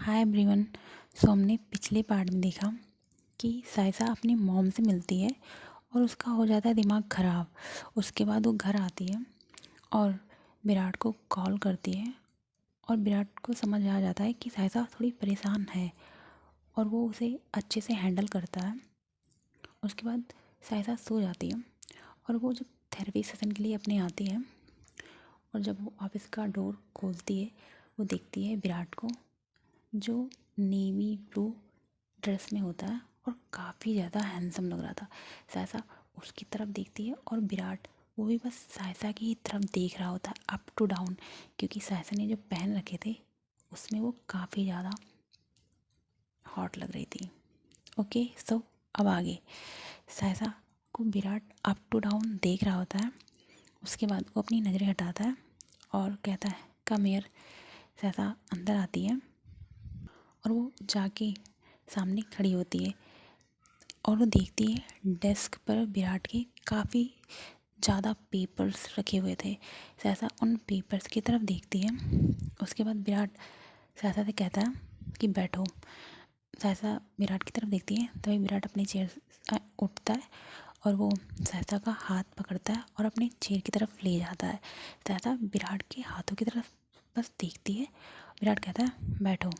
Hi everyone. सो हमने पिछले part में देखा कि सायसा अपनी मॉम से मिलती है और उसका हो जाता है दिमाग ख़राब। उसके बाद वो घर आती है और विराट को कॉल करती है और विराट को समझ आ जाता है कि सायसा थोड़ी परेशान है और वो उसे अच्छे से हैंडल करता है। उसके बाद सायसा सो जाती है और वो जब थेरेपी सेशन के लिए अपने आती है और जब वो ऑफिस का डोर खोलती है वो देखती है विराट को, जो नेवी ब्लू ड्रेस में होता है और काफ़ी ज़्यादा हैंडसम लग रहा था। सायसा उसकी तरफ देखती है और विराट वो भी बस सायसा की ही तरफ देख रहा होता है अप टू डाउन, क्योंकि सायसा ने जो पहन रखे थे उसमें वो काफ़ी ज़्यादा हॉट लग रही थी। ओके सो अब आगे सायसा को विराट अप टू डाउन देख रहा होता है। उसके बाद वो अपनी नज़रें हटाता है और कहता है कम हियर। सायसा अंदर आती है और वो जाके सामने खड़ी होती है और वो देखती है डेस्क पर विराट के काफ़ी ज़्यादा पेपर्स रखे हुए थे। सहसा उन पेपर्स की तरफ देखती है। उसके बाद विराट सहसा से कहता है कि बैठो। सहसा विराट की तरफ देखती है तभी विराट अपनी चेयर से उठता है और वो सहसा का हाथ पकड़ता है और अपनी चेयर की तरफ ले जाता है। सहसा विराट के हाथों की तरफ बस देखती है। विराट कहता है बैठो।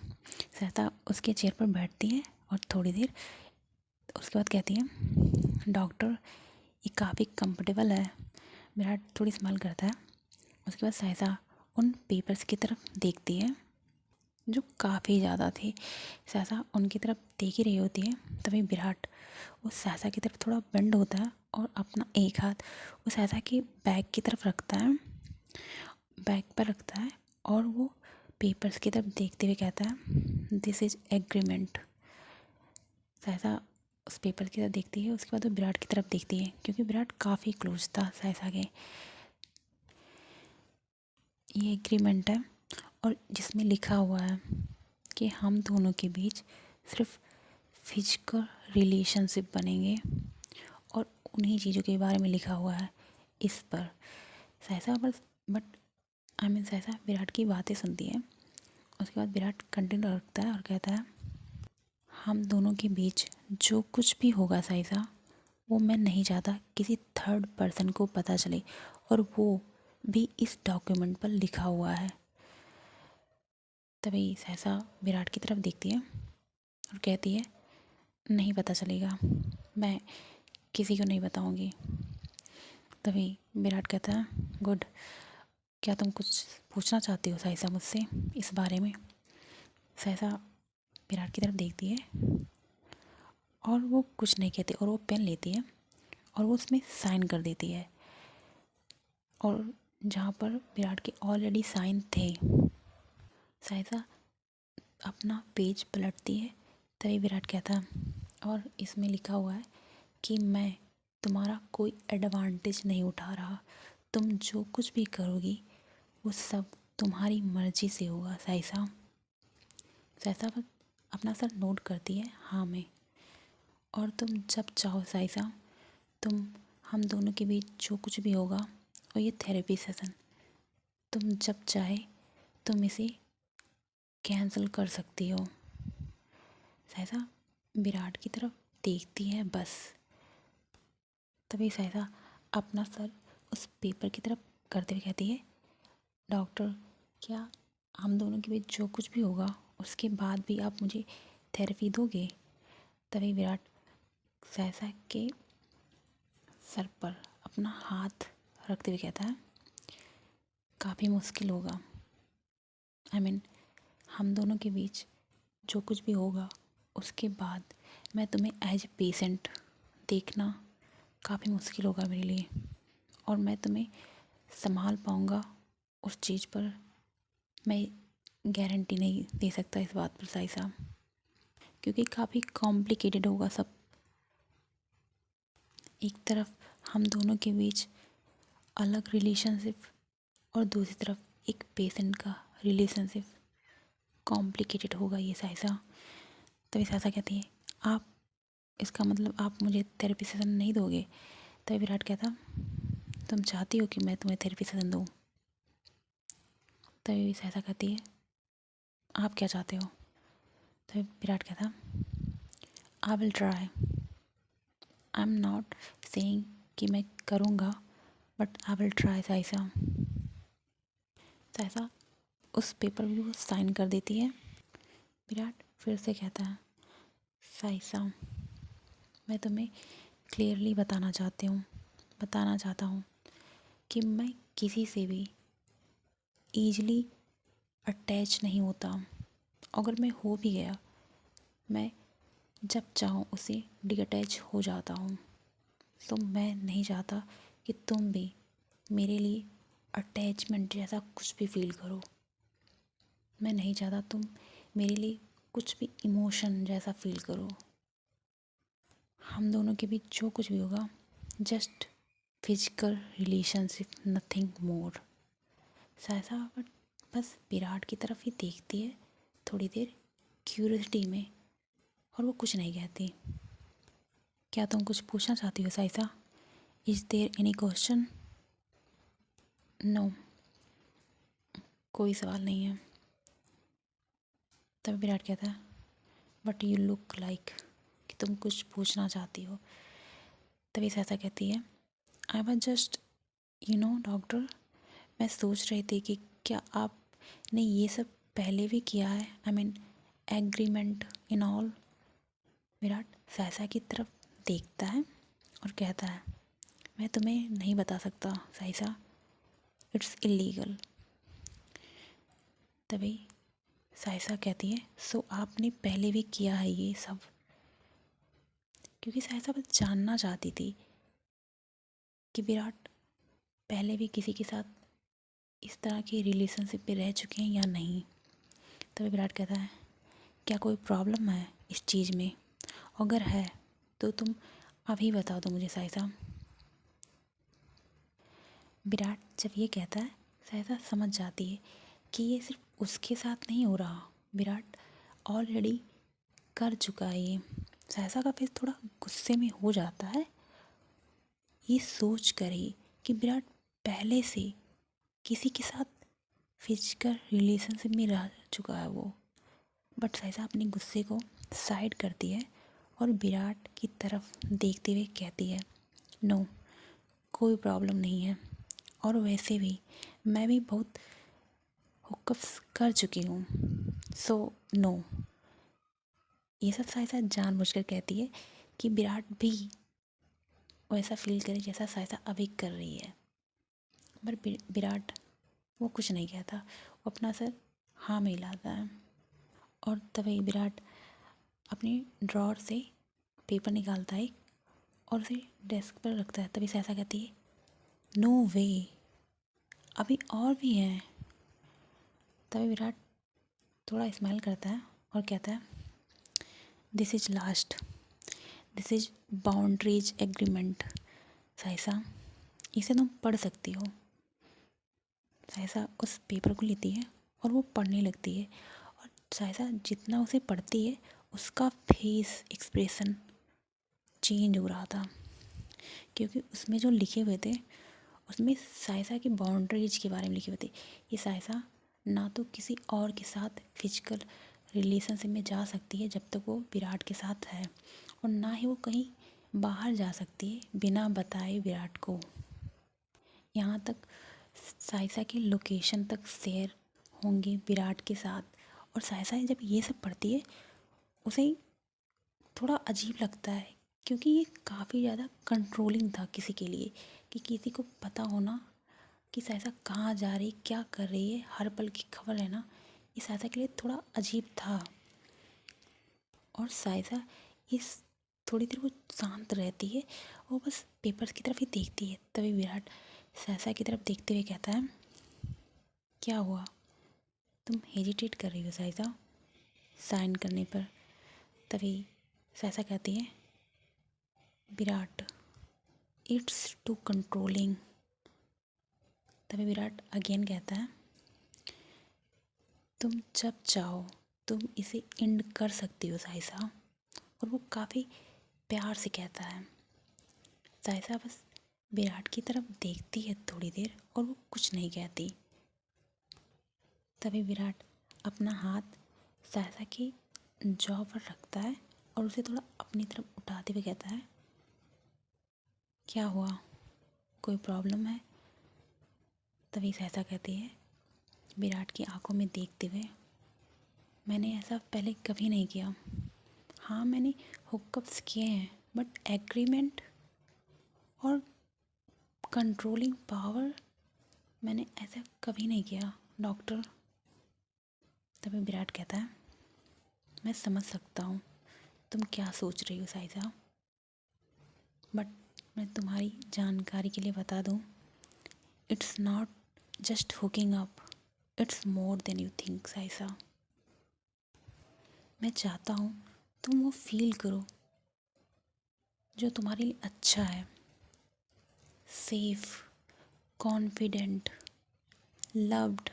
सहसा उसके चेयर पर बैठती है और थोड़ी देर उसके बाद कहती है डॉक्टर ये काफ़ी कंफर्टेबल है। विराट थोड़ी स्माइल करता है। उसके बाद सायसा उन पेपर्स की तरफ देखती है जो काफ़ी ज़्यादा थे। सायसा उनकी तरफ देख ही रही होती है तभी विराट उस सायसा की तरफ थोड़ा बेंड होता है और अपना एक हाथ उस सायसा के बैग की तरफ रखता है, बैग पर रखता है और वो पेपर्स की तरफ देखते हुए कहता है दिस इज़ एग्रीमेंट। सायसा उस पेपर की तरफ देखती है। उसके बाद वो विराट की तरफ देखती है क्योंकि विराट काफ़ी क्लोज था सायसा के। ये एग्रीमेंट है और जिसमें लिखा हुआ है कि हम दोनों के बीच सिर्फ फिजिकल रिलेशनशिप बनेंगे और उन्हीं चीज़ों के बारे में लिखा हुआ है इस पर। सायसा बट सायसा विराट की बातें सुनती है। उसके बाद विराट कंटिन्यू रखता है और कहता है हम दोनों के बीच जो कुछ भी होगा सायसा वो मैं नहीं चाहता किसी थर्ड पर्सन को पता चले और वो भी इस डॉक्यूमेंट पर लिखा हुआ है। तभी सहसा विराट की तरफ देखती है और कहती है नहीं पता चलेगा, मैं किसी को नहीं बताऊंगी। तभी विराट कहता है गुड, क्या तुम कुछ पूछना चाहती हो सहसा मुझसे इस बारे में। सहसा विराट की तरफ देखती है और वो कुछ नहीं कहती और वो पेन लेती है और वो उसमें साइन कर देती है और जहाँ पर विराट के ऑलरेडी साइन थे। सहसा अपना पेज पलटती है तभी विराट कहता और इसमें लिखा हुआ है कि मैं तुम्हारा कोई एडवांटेज नहीं उठा रहा, तुम जो कुछ भी करोगी वो सब तुम्हारी मर्जी से होगा सायसा। सायसा बस अपना सर नोट करती है हाँ में। और तुम जब चाहो सायसा, तुम हम दोनों के बीच जो कुछ भी होगा और ये थेरेपी सेशन तुम जब चाहे तुम इसे कैंसिल कर सकती हो। सायसा विराट की तरफ देखती है बस। तभी सायसा अपना सर उस पेपर की तरफ करते हुए कहती है डॉक्टर, क्या हम दोनों के बीच जो कुछ भी होगा उसके बाद भी आप मुझे थेरेपी दोगे। तभी विराट सायसा के सर पर अपना हाथ रखते हुए कहता है काफ़ी मुश्किल होगा। हम दोनों के बीच जो कुछ भी होगा उसके बाद मैं तुम्हें एज ए पेशेंट देखना काफ़ी मुश्किल होगा मेरे लिए और मैं तुम्हें संभाल पाऊँगा उस चीज़ पर मैं गारंटी नहीं दे सकता इस बात पर सायसा, क्योंकि काफ़ी कॉम्प्लिकेटेड होगा सब। एक तरफ हम दोनों के बीच अलग रिलेशनशिप और दूसरी तरफ एक पेशेंट का रिलेशनशिप, कॉम्प्लिकेटेड होगा ये सायसा। तभी सायसा कहती है आप इसका मतलब आप मुझे थेरेपी सेशन नहीं दोगे। तभी विराट कहता तुम चाहती हो कि मैं तुम्हें थेरेपी सेशन दूँ। तभी सायसा कहती है आप क्या चाहते हो। तो विराट कहता, I will try, I am not saying कि मैं करूँगा, बट आई विल ट्राई साइसा। साइसा उस पेपर भी वो साइन कर देती है। विराट फिर से कहता है, साइसा मैं तुम्हें क्लियरली बताना चाहता हूँ कि मैं किसी से भी ईजली अटैच नहीं होता। अगर मैं हो भी गया, मैं जब चाहूँ उसे डिअटैच हो जाता हूँ। तो मैं नहीं चाहता कि तुम भी मेरे लिए अटैचमेंट जैसा कुछ भी फील करो। मैं नहीं चाहता तुम मेरे लिए कुछ भी इमोशन जैसा फील करो। हम दोनों के बीच जो कुछ भी होगा, just physical relationship, nothing more. Saisa बस विराट की तरफ ही देखती है थोड़ी देर क्यूरियोसिटी में, और वो कुछ नहीं कहती। क्या तुम कुछ पूछना चाहती हो Saisa? Is there any question? No, कोई सवाल नहीं है। तब विराट कहता है, बट यू लुक लाइक कि तुम कुछ पूछना चाहती हो। तभी साइसा कहती है, आई वाज जस्ट डॉक्टर, मैं सोच रही थी कि क्या आपने ये सब पहले भी किया है, I mean agreement in all. Virat Saisa की तरफ देखता है और कहता है, मैं तुम्हें नहीं बता सकता साइसा, इट्स इलीगल। तभी साइसा कहती है, सो आपने पहले भी किया है ये सब? क्योंकि साइसा बस जानना चाहती थी कि विराट पहले भी किसी के साथ इस तरह के रिलेशनशिप में रह चुके हैं या नहीं। तभी विराट कहता है, क्या कोई प्रॉब्लम है इस चीज़ में? अगर है तो तुम अभी बता दो मुझे साइसा। विराट जब ये कहता है, साइसा समझ जाती है कि ये सिर्फ उसके साथ नहीं हो रहा, विराट ऑलरेडी कर चुका है ये। साइसा का फेस थोड़ा गुस्से में हो जाता है ये सोच कर ही कि विराट पहले से किसी के साथ फिजिकल रिलेशनशिप में रह चुका है वो। बट साइसा अपने गुस्से को साइड करती है और विराट की तरफ देखते हुए कहती है, नो, कोई प्रॉब्लम नहीं है, और वैसे भी मैं भी बहुत हुकअप्स कर चुकी हूँ, सो नो। ये सब साइसा जानबूझकर कहती है कि विराट भी वैसा फील करे जैसा साइसा अभी कर रही है। पर विराट वो कुछ नहीं कहता, वो अपना सर हाँ में हिलाता है। और तभी विराट अपनी ड्रॉर से पेपर निकालता है और उसे डेस्क पर रखता है। तभी साइसा कहती है, नो वे, अभी और भी हैं। तभी विराट थोड़ा स्माइल करता है और कहता है, this is last, this is boundaries agreement. Saisa इसे तुम पढ़ सकती हो। साइसा उस पेपर को लेती है और वो पढ़ने लगती है। और साइसा जितना उसे पढ़ती है उसका फेस एक्सप्रेशन चेंज हो रहा था, क्योंकि उसमें जो लिखे हुए थे उसमें साइसा की बाउंड्रीज के बारे में लिखे हुए थे। ये साइसा ना तो किसी और के साथ फिजिकल रिलेशनशिप में जा सकती है जब तक वो विराट के साथ है, और ना ही वो कहीं बाहर जा सकती है बिना बताए विराट को। यहाँ तक साइसा की लोकेशन तक शेयर होंगे विराट के साथ। और साइसा जब ये सब पढ़ती है उसे थोड़ा अजीब लगता है, क्योंकि ये काफ़ी ज़्यादा कंट्रोलिंग था किसी के लिए, कि किसी को पता होना कि साइसा कहाँ जा रही, क्या कर रही है, हर पल की खबर है ना, ये साइसा के लिए थोड़ा अजीब था। और साइसा इस थोड़ी देर वो शांत रहती है और बस पेपर्स की तरफ ही देखती है। तभी विराट साइसा की तरफ देखते हुए कहता है, क्या हुआ, तुम हेजिटेट कर रही हो साइसा साइन करने पर? तभी साइसा कहती है, विराट, इट्स टू कंट्रोलिंग। तभी विराट अगेन कहता है, तुम जब चाहो तुम इसे एंड कर सकती हो साइसा। और वो काफ़ी प्यार से कहता है। साइसा बस विराट की तरफ देखती है थोड़ी देर और वो कुछ नहीं कहती। तभी विराट अपना हाथ साइसा की जॉ पर रखता है और उसे थोड़ा अपनी तरफ उठाते हुए कहता है, क्या हुआ, कोई प्रॉब्लम है? तभी सहसा कहती है विराट की आंखों में देखते हुए, मैंने ऐसा पहले कभी नहीं किया। हाँ, मैंने हुकअप्स किए हैं, बट एग्रीमेंट और कंट्रोलिंग पावर मैंने ऐसा कभी नहीं किया डॉक्टर। तभी विराट कहता है, मैं समझ सकता हूँ तुम क्या सोच रही हो साइजा, बट मैं तुम्हारी जानकारी के लिए बता दूँ, it's not just hooking up, it's more than you think Saisa. मैं चाहता हूँ तुम वो फील करो जो तुम्हारे लिए अच्छा है, safe, confident, loved.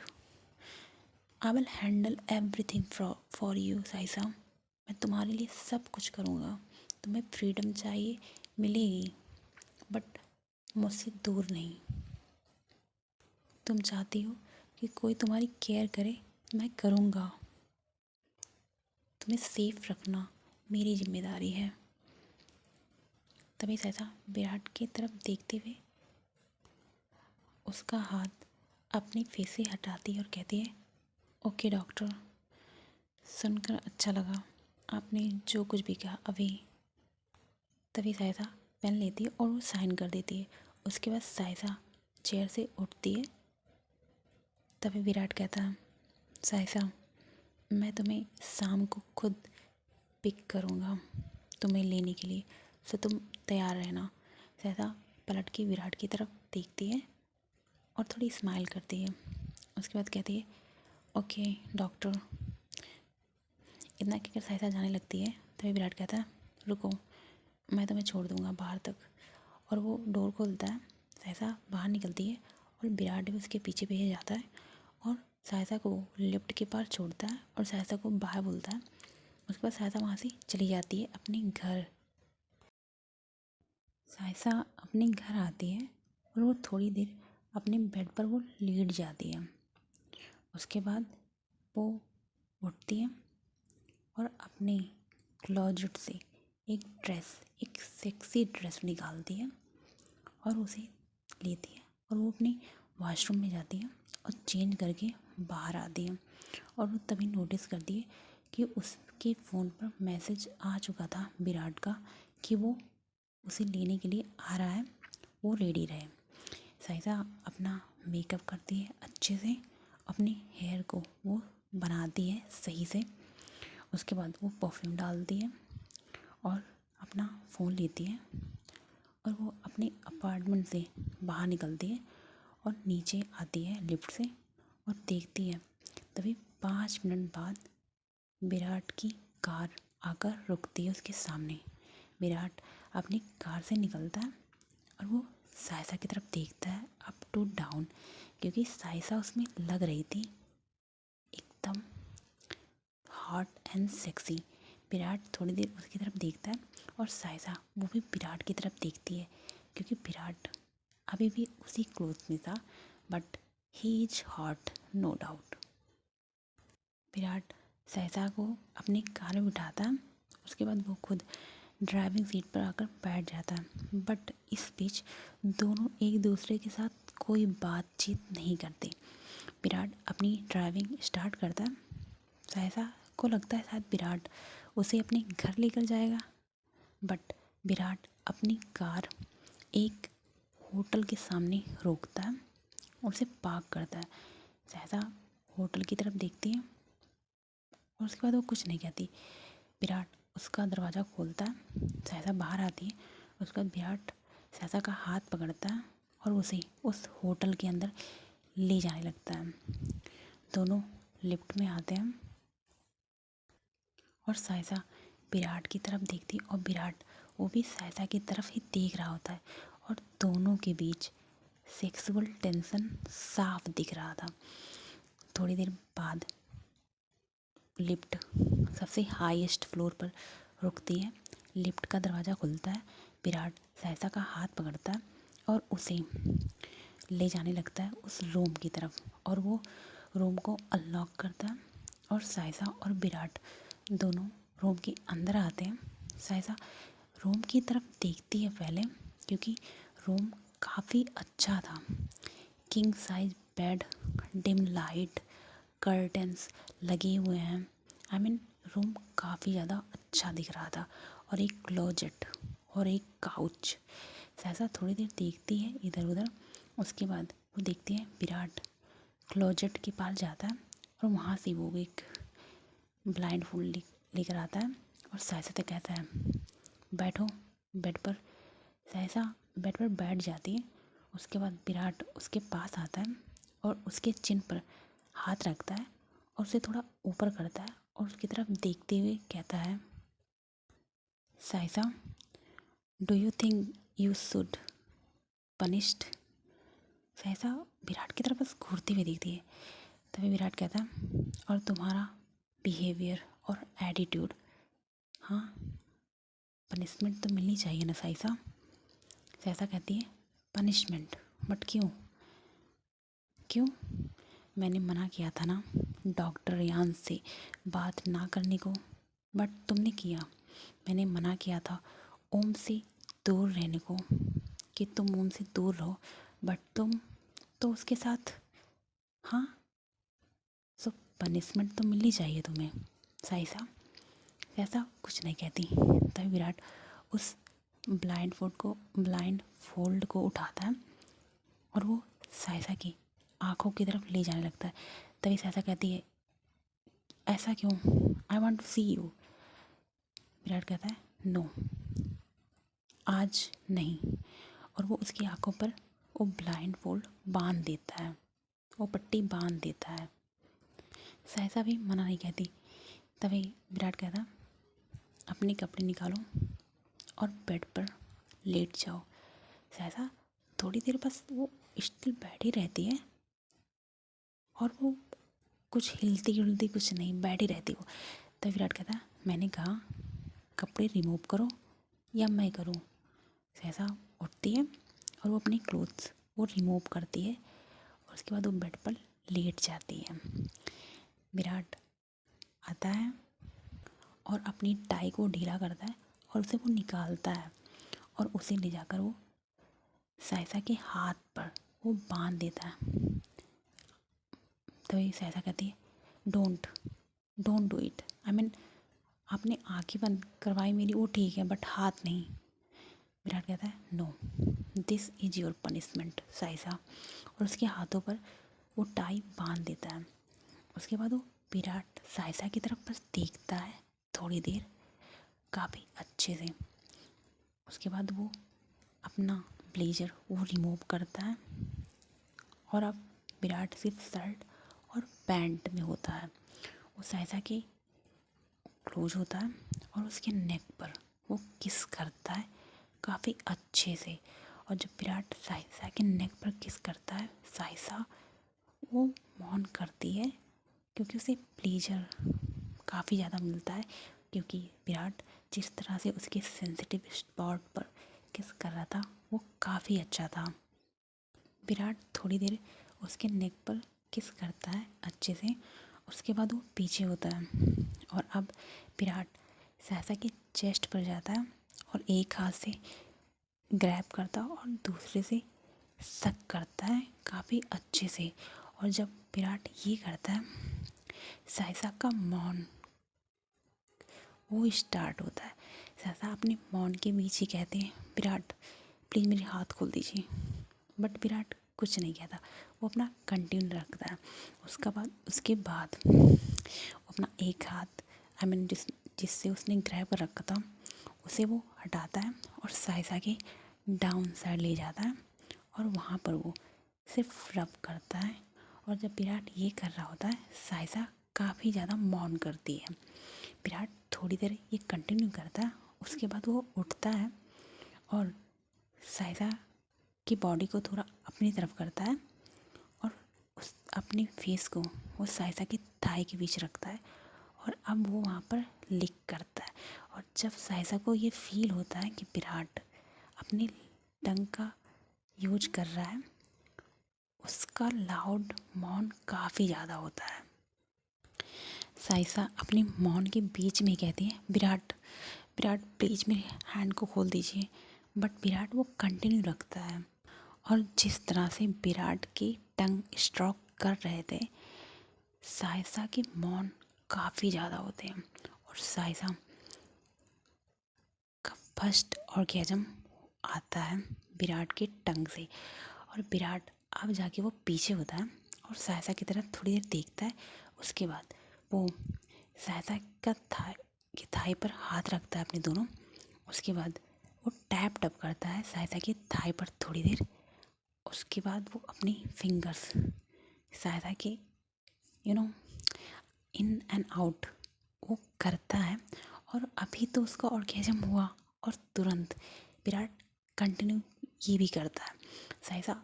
I will handle everything for you Saisa. मैं तुम्हारे लिए सब कुछ करूँगा। तुम्हें फ्रीडम चाहिए, मिलेगी, बट मुझसे दूर नहीं। तुम चाहती हो कि कोई तुम्हारी केयर करे, मैं करूँगा। तुम्हें सेफ रखना मेरी जिम्मेदारी है। तभी सहसा विराट की तरफ देखते हुए उसका हाथ अपनी फेस से हटाती है और कहती है, ओके डॉक्टर, सुनकर अच्छा लगा आपने जो कुछ भी कहा अभी। तभी साइसा पेन लेती है और वो साइन कर देती है। उसके बाद साइसा चेयर से उठती है। तभी विराट कहता है, साइसा, मैं तुम्हें शाम को खुद पिक करूँगा तुम्हें लेने के लिए, सो तुम तैयार रहना। साइसा पलट के विराट की तरफ देखती है और थोड़ी स्माइल करती है। उसके बाद कहती है, ओके डॉक्टर। इतना कहकर साइसा जाने लगती है। तभी विराट कहता है, रुको, मैं तुम्हें छोड़ दूँगा बाहर तक। और वो डोर खोलता है। साइसा बाहर निकलती है और विराट भी उसके पीछे पीछे जाता है और साइसा को लिफ्ट के पास छोड़ता है और साइसा को बाहर बोलता है। उसके बाद साइसा वहाँ से चली जाती है अपने घर। साइसा अपने घर आती है और वो थोड़ी देर अपने बेड पर वो लेट जाती है। उसके बाद वो उठती है और अपने क्लोजेट से एक सेक्सी ड्रेस निकालती है और उसे लेती है और वो अपने वॉशरूम में जाती है और चेंज करके बाहर आती है। और वो तभी नोटिस करती है कि उसके फ़ोन पर मैसेज आ चुका था विराट का कि वो उसे लेने के लिए आ रहा है, वो रेडी रहे। साइसा अपना मेकअप करती है अच्छे से, अपने हेयर को वो बनाती है सही से। उसके बाद वो परफ्यूम डालती है और अपना फ़ोन लेती है और वो अपने अपार्टमेंट से बाहर निकलती है और नीचे आती है लिफ्ट से और देखती है। तभी 5 मिनट बाद विराट की कार आकर रुकती है उसके सामने। विराट अपनी कार से निकलता है और वो साइसा की तरफ देखता है अप टू डाउन, क्योंकि साइसा उसमें लग रही थी एकदम हॉट एंड सेक्सी। विराट थोड़ी देर उसकी तरफ देखता है और साइसा वो भी विराट की तरफ देखती है, क्योंकि विराट अभी भी उसी क्लोथ में था, but he is hot no doubt. Virat Saisa को अपनी कार में बिठाता है। उसके बाद वो खुद ड्राइविंग सीट पर आकर बैठ जाता है। बट इस बीच दोनों एक दूसरे के साथ कोई बातचीत नहीं करते। विराट अपनी ड्राइविंग स्टार्ट करता है। साइसा को लगता है शायद विराट उसे अपने घर लेकर जाएगा, बट विराट अपनी कार एक होटल के सामने रोकता है और उसे पार्क करता है। साइसा होटल की तरफ देखती है और उसके बाद वो कुछ नहीं कहती। विराट उसका दरवाज़ा खोलता है, सहसा बाहर आती है। उसके बाद विराट सहसा का हाथ पकड़ता है और उसे उस होटल के अंदर ले जाने लगता है। दोनों लिफ्ट में आते हैं और सहसा विराट की तरफ देखती है और विराट वो भी सहसा की तरफ ही देख रहा होता है और दोनों के बीच सेक्सुअल टेंशन साफ दिख रहा था। थोड़ी देर बाद लिफ्ट सबसे हाईएस्ट फ्लोर पर रुकती है। लिफ्ट का दरवाज़ा खुलता है। विराट सहसा का हाथ पकड़ता है और उसे ले जाने लगता है उस रूम की तरफ और वो रूम को अनलॉक करता है और सहसा और विराट दोनों रूम के अंदर आते हैं। साइसा रूम की तरफ देखती है पहले, क्योंकि रूम काफ़ी अच्छा था। King size bed, dim light, curtains लगे हुए हैं। रूम काफ़ी ज़्यादा अच्छा दिख रहा था। और एक क्लोजेट और एक काउच। सहसा थोड़ी देर देखती है इधर उधर। उसके बाद वो देखती है विराट क्लोजेट के पास जाता है और वहाँ से वो एक ब्लाइंड फोल्ड लेकर आता है और सहसा से कहता है बैठो बेड पर। सहसा बेड पर बैठ जाती है। उसके बाद विराट उसके पास आता है और उसके चिन पर हाथ रखता है और उसे थोड़ा ऊपर करता है और उसकी तरफ देखते हुए कहता है Saisa, do you think you should punished. सहसा विराट की तरफ बस घूरती हुई दिखती है। तभी विराट कहता है और तुम्हारा बिहेवियर और एटीट्यूड, हाँ पनिशमेंट तो मिलनी चाहिए ना साइसा। सहसा कहती है पनिशमेंट, बट क्यों क्यों? मैंने मना किया था ना डॉक्टर रियान से बात ना करने को, बट तुमने किया। मैंने मना किया था ओम से दूर रहने को कि तुम ओम से दूर रहो, बट तुम तो उसके साथ। हाँ, सो पनिशमेंट तो मिलनी चाहिए तुम्हें साइसा। ऐसा कुछ नहीं कहती। तभी विराट उस ब्लाइंड फोल्ड को उठाता है और वो साइसा की आंखों की तरफ ले जाने लगता है। तभी साइसा कहती है ऐसा क्यों, I want to see you. Virat कहता है नो, आज नहीं। और वो उसकी आंखों पर वो ब्लाइंड फोल्ड बांध देता है, वो पट्टी बांध देता है। साइसा भी मना नहीं कहती। तभी विराट कहता अपने कपड़े निकालो और बेड पर लेट जाओ। सहसा थोड़ी देर बस वो स्टिल बैठी रहती है और वो कुछ हिलती जुलती कुछ नहीं, बैठी रहती वो। तब विराट कहता मैंने कहा कपड़े रिमूव करो या मैं करूं। सहसा उठती है और वो अपनी क्लोथ्स वो रिमूव करती है और उसके बाद वो बेड पर लेट जाती है। विराट आता है और अपनी टाई को ढीला करता है और उसे वो निकालता है और उसे ले जाकर वो साइसा के हाथ पर वो बांध देता है। तो ये साइसा कहती है डोंट डोंट डू इट। आपने आँखें बंद करवाई मेरी वो ठीक है, बट हाथ नहीं। विराट कहता है no, this is your punishment Saisa. और उसके हाथों पर वो टाई बांध देता है। उसके बाद वो विराट साइसा की तरफ बस देखता है थोड़ी देर, काफ़ी अच्छे से। उसके बाद वो अपना ब्लेजर वो रिमूव करता है और अब विराट सिर्फ शर्ट और पैंट में होता है। वो साइसा के क्लोज होता है और उसके नेक पर वो किस करता है काफ़ी अच्छे से। और जब विराट साइसा के नेक पर किस करता है, साइसा वो मौन करती है क्योंकि उसे प्लेजर काफ़ी ज़्यादा मिलता है। क्योंकि विराट जिस तरह से उसके सेंसिटिव स्पॉट पर किस कर रहा था वो काफ़ी अच्छा था। विराट थोड़ी देर उसके नेक पर किस करता है अच्छे से। उसके बाद वो पीछे होता है और अब विराट सहसा के चेस्ट पर जाता है और एक हाथ से ग्रैब करता है और दूसरे से सक करता है काफ़ी अच्छे से। और जब विराट ये करता है, सहसा का मौन वो स्टार्ट होता है। सहसा अपने मौन के बीच ही कहते हैं विराट प्लीज़ मेरे हाथ खोल दीजिए, बट विराट कुछ नहीं कहता, वो अपना कंटिन्यू रखता है। उसके बाद अपना एक हाथ जिससे उसने ग्रैब कर रखा था उसे वो हटाता है और साइसा के डाउन साइड ले जाता है और वहाँ पर वो सिर्फ रब करता है। और जब विराट ये कर रहा होता है, साइसा काफ़ी ज़्यादा मौन करती है। विराट थोड़ी देर ये कंटिन्यू करता है, उसके बाद वो उठता है और साइसा की बॉडी को थोड़ा अपनी तरफ करता है और उस अपने फेस को वो साइसा की थाई के बीच रखता है और अब वो वहाँ पर लिक करता है। और जब साइसा को ये फील होता है कि विराट अपनी टंग का यूज कर रहा है, उसका लाउड मौन काफ़ी ज़्यादा होता है। साइसा अपनी मौन के बीच में कहती है, विराट विराट प्लीज़ मेरे हैंड को खोल दीजिए। बट विराट वो कंटिन्यू रखता है। और जिस तरह से विराट की टंग स्ट्रोक कर रहे थे, साइसा के मौन काफ़ी ज़्यादा होते हैं और साइसा का फर्स्ट ऑर्गेजम आता है विराट के टंग से। और विराट अब जाके वो पीछे होता है और साइसा की तरफ थोड़ी देर देखता है। उसके बाद वो साइसा का थाई पर हाथ रखता है अपने दोनों। उसके बाद वो टैप टैप करता है साइसा की थाई पर थोड़ी देर। उसके बाद वो अपनी फिंगर्स साइसा के इन एंड आउट वो करता है। और अभी तो उसका ऑर्गेजम हुआ और तुरंत विराट कंटिन्यू ये भी करता है। साइसा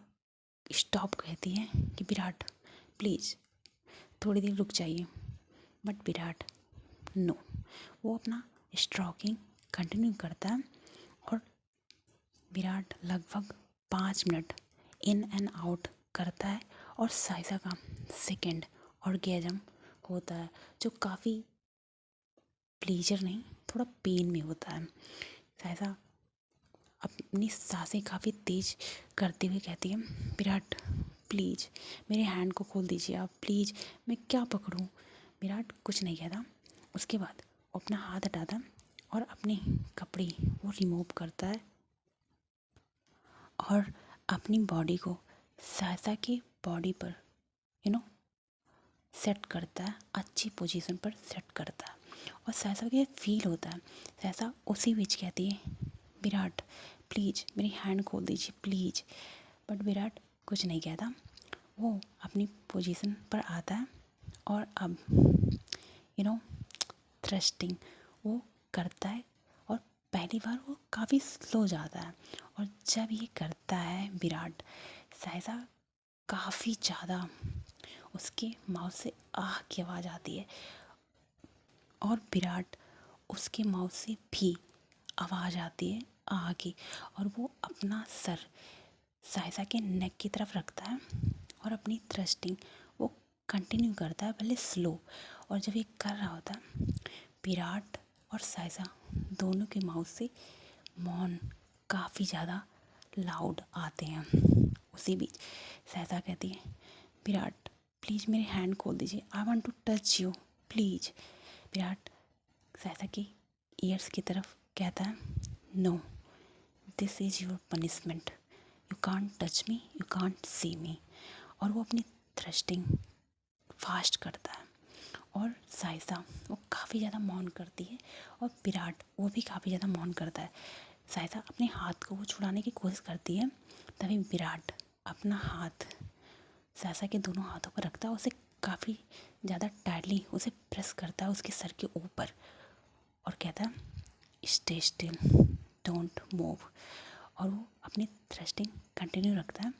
स्टॉप कहती है कि विराट प्लीज़ थोड़ी देर रुक जाइए। बट विराट नो, वो अपना स्ट्रोकिंग कंटिन्यू करता है। और विराट लगभग 5 मिनट इन एंड आउट करता है और साइसा का सेकेंड ऑर्गेजम होता है, जो काफ़ी प्लीजर नहीं, थोड़ा पेन में होता है। साइसा अपनी सांसें काफ़ी तेज करते हुए कहती है, विराट प्लीज़ मेरे हैंड को खोल दीजिए आप, प्लीज़ मैं क्या पकड़ूं। विराट कुछ नहीं कहता। उसके बाद वो अपना हाथ हटाता है और अपने कपड़े वो रिमूव करता है और अपनी बॉडी को साइसा की बॉडी पर सेट करता है, अच्छी पोजीशन पर सेट करता है। और साइसा को ये फील होता है। साइसा उसी बीच कहती है, विराट प्लीज़ मेरी हैंड खोल दीजिए प्लीज़। बट विराट कुछ नहीं कहता। वो अपनी पोजीशन पर आता है और अब थ्रस्टिंग वो करता है। और पहली बार वो काफ़ी स्लो जाता है। और जब ये करता है विराट, साइसा काफ़ी ज़्यादा उसके माउथ से आह की आवाज़ आती है और विराट उसके माउथ से भी आवाज़ आती है आह की। और वो अपना सर साइसा के नेक की तरफ रखता है और अपनी थ्रस्टिंग वो कंटिन्यू करता है, भले स्लो। और जब ये कर रहा होता है, विराट और साइसा दोनों के माउथ से मौन काफ़ी ज़्यादा लाउड आते हैं। उसी बीच साइसा कहती है, विराट प्लीज़ मेरे हैंड खोल दीजिए, I want to touch you please. Virat Saisa की ईयर्स की तरफ कहता है, no this is your punishment, you can't touch me, you can't see me. और वो अपनी थ्रस्टिंग फास्ट करता है और साइसा वो काफ़ी ज़्यादा मौन करती है और विराट वो भी काफ़ी ज़्यादा मौन करता है। साइसा अपने हाथ को वो छुड़ाने की कोशिश करती है, तभी विराट अपना हाथ साइसा के दोनों हाथों पर रखता है, उसे काफ़ी ज़्यादा टाइटली उसे प्रेस करता है उसके सर के ऊपर और कहता है, स्टे स्टिल डोंट मूव। और वो अपनी थ्रस्टिंग कंटिन्यू रखता है।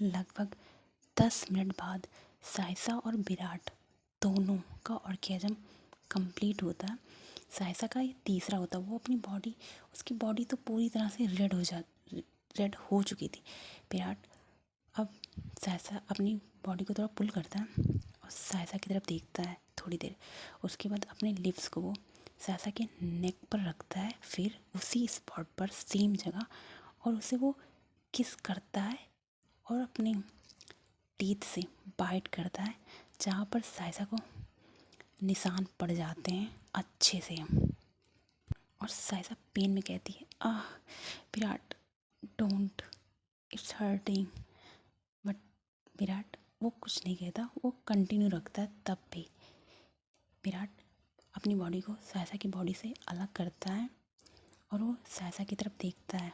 लगभग 10 मिनट बाद साइसा और विराट दोनों का ऑर्गेजम कंप्लीट होता है। साइसा का ये तीसरा होता है। वो अपनी बॉडी उसकी बॉडी तो पूरी तरह से रेड हो चुकी थी। विराट अब साइसा अपनी बॉडी को थोड़ा पुल करता है और साइसा की तरफ देखता है थोड़ी देर। उसके बाद अपने लिप्स को वो साइसा के नेक पर रखता है, फिर उसी स्पॉट पर सेम जगह, और उसे वो किस करता है और अपने टीथ से बाइट करता है, जहाँ पर साइसा को निशान पड़ जाते हैं अच्छे से। और साइसा पेन में कहती है, ah Virat don't, it's hurting. But Virat वो कुछ नहीं कहता, वो कंटिन्यू रखता है। तब भी विराट अपनी बॉडी को साइसा की बॉडी से अलग करता है और वो साइसा की तरफ देखता है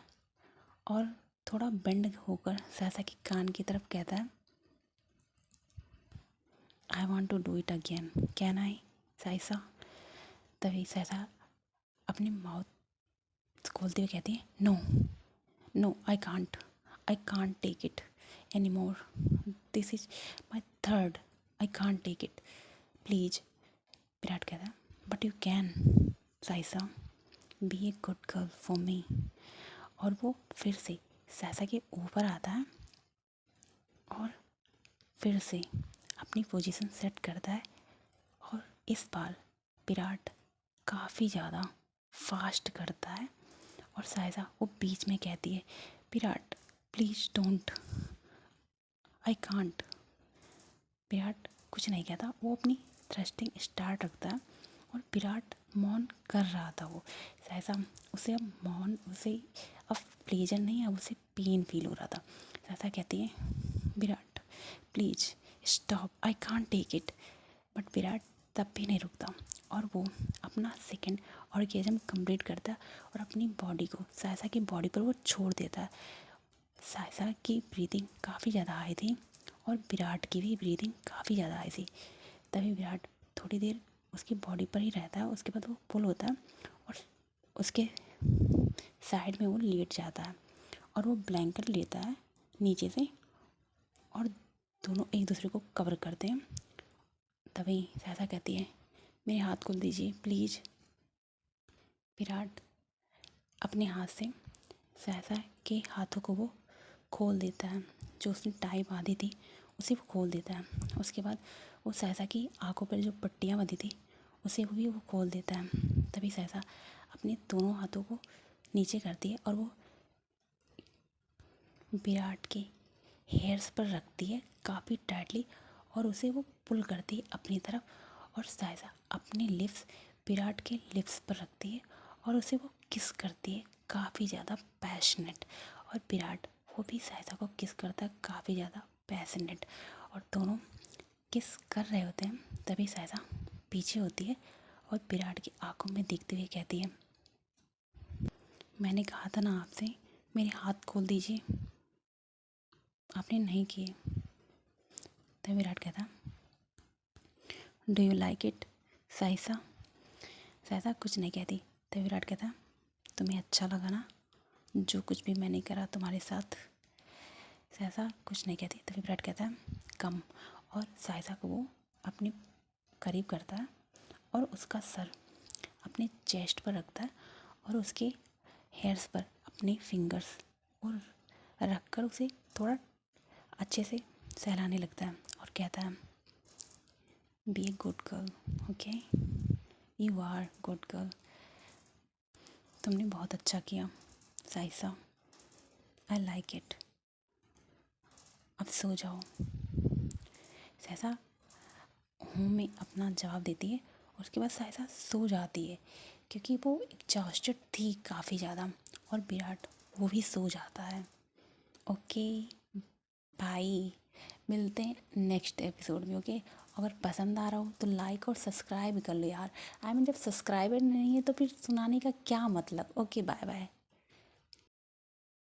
और थोड़ा बेंड होकर साइसा के कान की तरफ कहता है, I want to do it again, can I Saisa. तभी साइसा अपने माउथ खोलते हुए कहती है, no no I can't take it any more, this is my third, I can't take it please. Virat कहता है, but you can Saisa, be a good girl for me. और वो फिर से साइसा के ऊपर आता है और फिर से अपनी पोजीशन सेट करता है इस बार विराट काफ़ी ज़्यादा फास्ट करता है और साइसा वो बीच में कहती है, Virat please don't, I can't. Virat कुछ नहीं कहता, वो अपनी थ्रस्टिंग स्टार्ट रखता है और विराट मौन कर रहा था। वो साइसा उसे अब मौन, उसे अब प्लेजर नहीं, अब उसे पेन फील हो रहा था। साइसा कहती है, Virat please stop, I can't take it. But Virat तब भी नहीं रुकता और वो अपना सेकंड ऑर्गेज़म कंप्लीट करता है और अपनी बॉडी को साइसा की बॉडी पर वो छोड़ देता है। साइसा की ब्रीदिंग काफ़ी ज़्यादा हाई थी और विराट की भी ब्रीदिंग काफ़ी ज़्यादा हाई थी। तभी विराट थोड़ी देर उसकी बॉडी पर ही रहता है, उसके बाद वो पुल होता है और उसके साइड में वो लेट जाता है और वो ब्लैंकेट लेता है नीचे से और दोनों एक दूसरे को कवर करते हैं। तभी साइसा कहती है, मेरे हाथ खोल दीजिए प्लीज़। विराट अपने हाथ से साइसा के हाथों को वो खोल देता है, जो उसने टाई बांधी थी उसे वो खोल देता है। उसके बाद वो साइसा की आंखों पर जो पट्टियाँ बंधी थी उसे भी वो खोल देता है। तभी साइसा अपने दोनों हाथों को नीचे करती है और वो विराट के हेयर्स पर रखती है काफ़ी टाइटली और उसे वो पुल करती है अपनी तरफ और साइसा अपने लिप्स विराट के लिप्स पर रखती है और उसे वो किस करती है काफ़ी ज़्यादा पैशनेट। और विराट वो भी साइसा को किस करता है काफ़ी ज़्यादा पैशनेट और दोनों किस कर रहे होते हैं। तभी साइसा पीछे होती है और विराट की आंखों में देखते हुए कहती है, मैंने कहा था ना आपसे मेरे हाथ खोल दीजिए, आपने नहीं किए। तब विराट कहता, डू यू लाइक इट साइसा। साइसा कुछ नहीं कहती। तब विराट कहता, तुम्हें अच्छा लगा ना जो कुछ भी मैंने करा तुम्हारे साथ। साइसा कुछ नहीं कहती। तभी विराट कहता है, कम, और साइसा को वो अपने करीब करता है और उसका सर अपने चेस्ट पर रखता है और उसके हेयर्स पर अपने फिंगर्स और रखकर उसे थोड़ा अच्छे से सहलाने लगता है और कहता है, be a good girl, okay, you are good girl, तुमने बहुत अच्छा किया साइसा, आई लाइक इट, अब सो जाओ। साइसा हूँ में अपना जवाब देती है और उसके बाद साइसा सो जाती है क्योंकि वो एग्जॉस्टेड थी काफ़ी ज़्यादा और विराट वो भी सो जाता है। ओके बाय, मिलते हैं नेक्स्ट एपिसोड में। ओके, अगर पसंद आ रहा हो तो लाइक और सब्सक्राइब कर लो यार। आई मीन जब सब्सक्राइबर नहीं है तो फिर सुनाने का क्या मतलब। Okay bye bye.